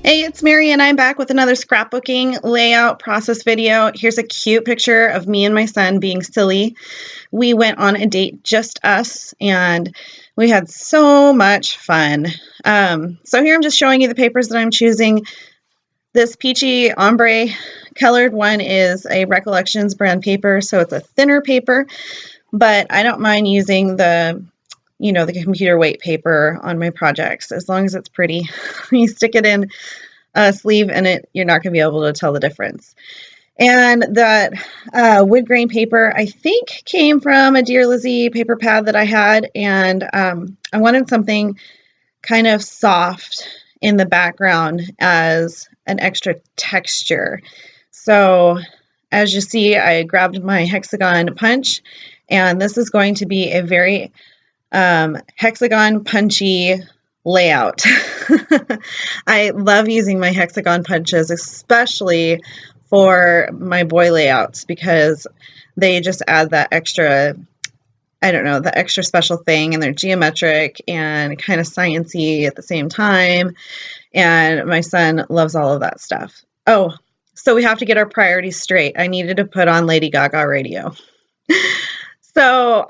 Hey, it's Mary and I'm back with another scrapbooking layout process video. Here's a cute picture of me and my son being silly. We went on a date, just us, and we had so much fun. So here I'm just showing you the papers that I'm choosing. This peachy ombre colored one is a Recollections brand paper, so it's a thinner paper, but I don't mind using the computer weight paper on my projects as long as it's pretty. You stick it in a sleeve and you're not going to be able to tell the difference. And that wood grain paper, I think, came from a Dear Lizzie paper pad that I had, and I wanted something kind of soft in the background as an extra texture. So as you see, I grabbed my hexagon punch, and this is going to be a very hexagon punchy layout. I love using my hexagon punches, especially for my boy layouts, because they just add that extra, I don't know, the extra special thing, and they're geometric and kind of sciencey at the same time. And my son loves all of that stuff. Oh, so we have to get our priorities straight. I needed to put on Lady Gaga radio. So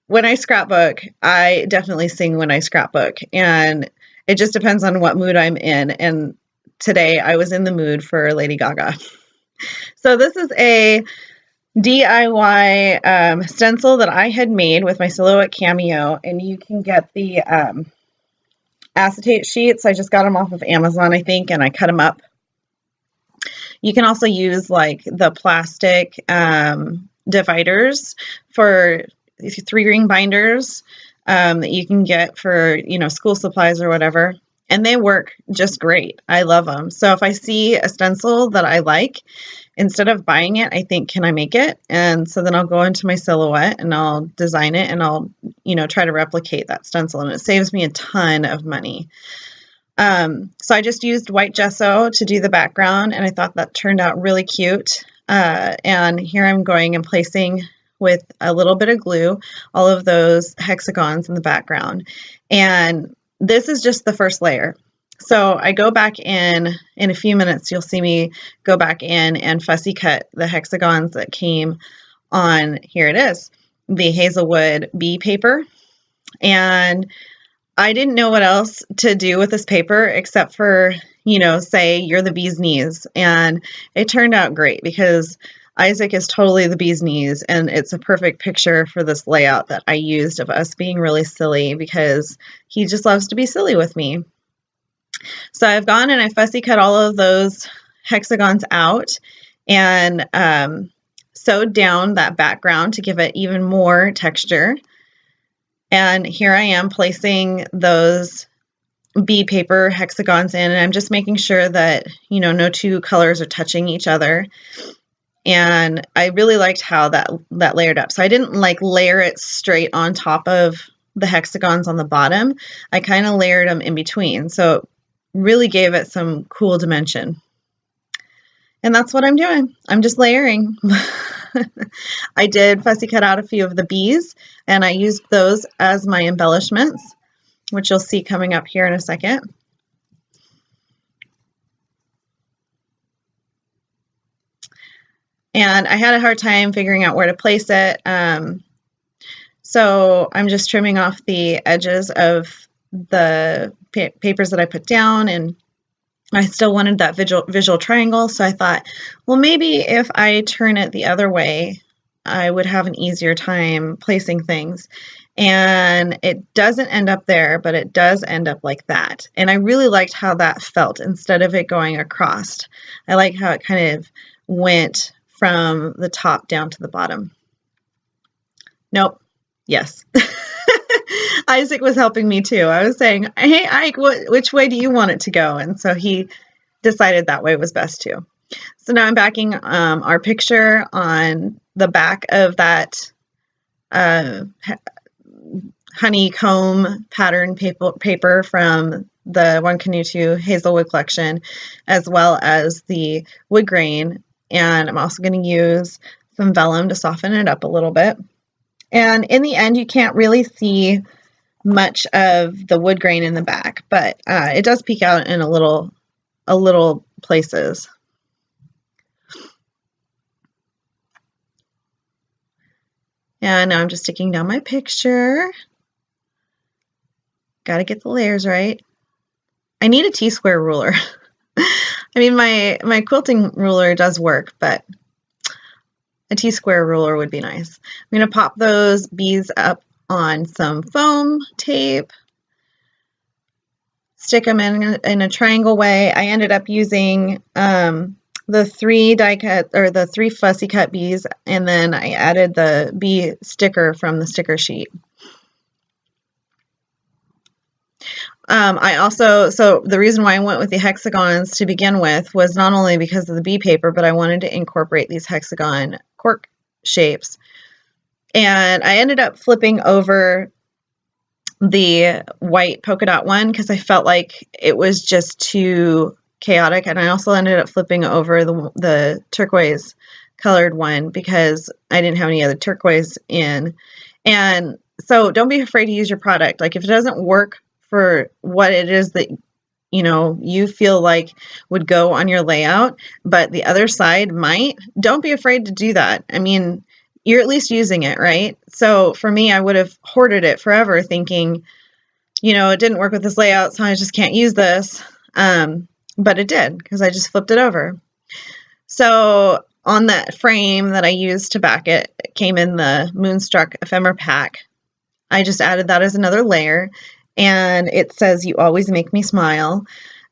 when I scrapbook, I definitely sing when I scrapbook, and it just depends on what mood I'm in. And today I was in the mood for Lady Gaga. So this is a DIY stencil that I had made with my Silhouette Cameo, and you can get the acetate sheets. I just got them off of Amazon, I think, and I cut them up. You can also use like the plastic dividers for 3-ring binders that you can get for, school supplies or whatever. And they work just great. I love them. So if I see a stencil that I like, instead of buying it, I think, can I make it? And so then I'll go into my Silhouette and I'll design it, and I'll, try to replicate that stencil, and it saves me a ton of money. So I just used white gesso to do the background, and I thought that turned out really cute. And here I'm going and placing with a little bit of glue all of those hexagons in the background. And this is just the first layer. So I go back in a few minutes, you'll see me go back in and fussy cut the hexagons that came on, here it is, the Hazelwood bee paper. And I didn't know what else to do with this paper except for, say you're the bee's knees. And it turned out great because Isaac is totally the bee's knees, and it's a perfect picture for this layout that I used of us being really silly, because he just loves to be silly with me. So I've gone and I fussy cut all of those hexagons out and sewed down that background to give it even more texture. And here I am placing those bee paper hexagons in, and I'm just making sure that, no two colors are touching each other. And I really liked how that layered up. So I didn't like layer it straight on top of the hexagons on the bottom. I kind of layered them in between. So it really gave it some cool dimension. And that's what I'm doing. I'm just layering. I did fussy cut out a few of the bees, and I used those as my embellishments, which you'll see coming up here in a second. And I had a hard time figuring out where to place it. So I'm just trimming off the edges of the papers that I put down, and I still wanted that visual triangle. So I thought, well, maybe if I turn it the other way, I would have an easier time placing things. And it doesn't end up there, but it does end up like that. And I really liked how that felt instead of it going across. I like how it kind of went from the top down to the bottom. Nope. Yes. Isaac was helping me too. I was saying, hey, Ike, which way do you want it to go? And so he decided that way was best too. So now I'm backing our picture on the back of that honeycomb pattern paper from the One Canoe 2 Hazelwood collection, as well as the wood grain. And I'm also going to use some vellum to soften it up a little bit. And in the end, you can't really see much of the wood grain in the back, but it does peek out in a little little places. And now I'm just sticking down my picture. Got to get the layers right. I need a T-square ruler. I mean, my quilting ruler does work, but a T-square ruler would be nice. I'm going to pop those bees up on some foam tape, stick them in a triangle way. I ended up using the 3 die cut, or the 3 fussy cut bees, and then I added the bee sticker from the sticker sheet. So the reason why I went with the hexagons to begin with was not only because of the bee paper, but I wanted to incorporate these hexagon cork shapes. And I ended up flipping over the white polka dot one because I felt like it was just too chaotic. And I also ended up flipping over the turquoise colored one because I didn't have any other turquoise in. And so don't be afraid to use your product. Like, if it doesn't work for what it is that you feel like would go on your layout, but the other side might, don't be afraid to do that. I mean, you're at least using it, right? So for me, I would have hoarded it forever thinking, it didn't work with this layout, so I just can't use this. But it did, because I just flipped it over. So on that frame that I used to back it, it came in the Moonstruck ephemera pack. I just added that as another layer. And it says, "You always make me smile."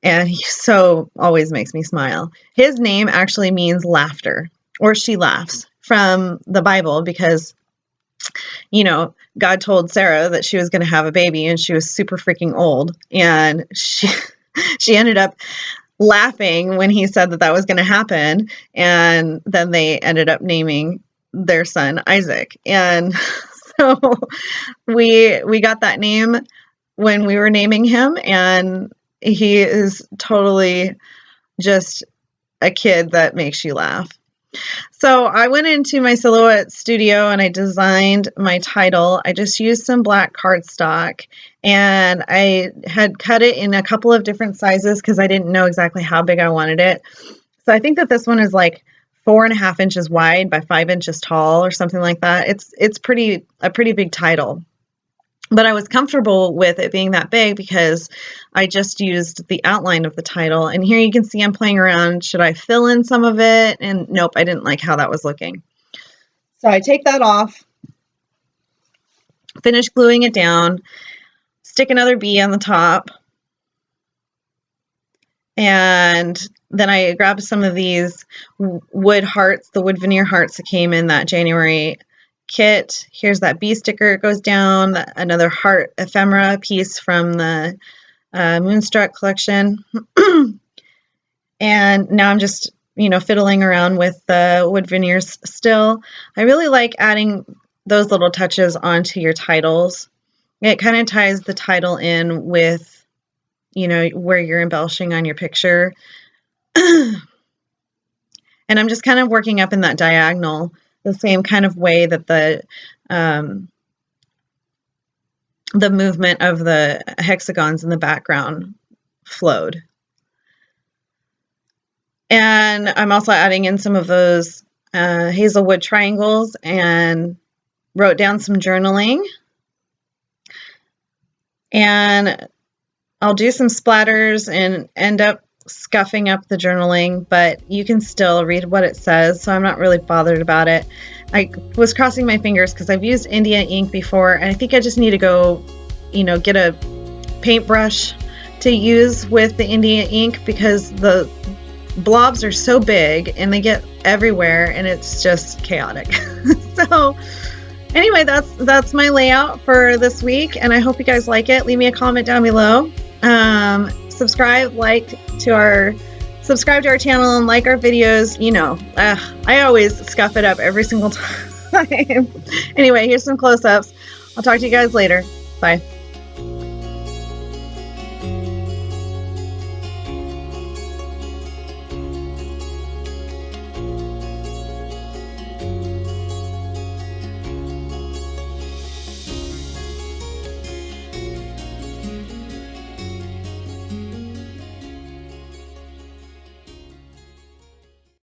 And he so always makes me smile. His name actually means laughter, or she laughs, from the Bible, because, God told Sarah that she was going to have a baby and she was super freaking old. And she ended up laughing when he said that was going to happen. And then they ended up naming their son Isaac. And so we got that name when we were naming him, and he is totally just a kid that makes you laugh. So I went into my Silhouette studio and I designed my title. I just used some black cardstock, and I had cut it in a couple of different sizes because I didn't know exactly how big I wanted it. So I think that this one is like 4.5 inches wide by 5 inches tall or something like that. It's a pretty big title. But I was comfortable with it being that big because I just used the outline of the title. And here you can see I'm playing around. Should I fill in some of it? And nope, I didn't like how that was looking. So I take that off, finish gluing it down, stick another bee on the top. And then I grabbed some of these wood hearts, the wood veneer hearts that came in that January kit. Here's that bee sticker. It goes down. Another heart ephemera piece from the Moonstruck collection. And now I'm just, fiddling around with the wood veneers still. I really like adding those little touches onto your titles. It kind of ties the title in with, where you're embellishing on your picture. And I'm just kind of working up in that diagonal the same kind of way that the movement of the hexagons in the background flowed. And I'm also adding in some of those hazelwood triangles and wrote down some journaling. And I'll do some splatters and end up scuffing up the journaling, but you can still read what it says, so I'm not really bothered about it. I was crossing my fingers because I've used India ink before, and I think I just need to go, get a paintbrush to use with the India ink because the blobs are so big and they get everywhere and it's just chaotic. So anyway, that's my layout for this week, and I hope you guys like it. Leave me a comment down below. Subscribe to our channel and like our videos. I always scuff it up every single time. Anyway, here's some close-ups. I'll talk to you guys later. Bye.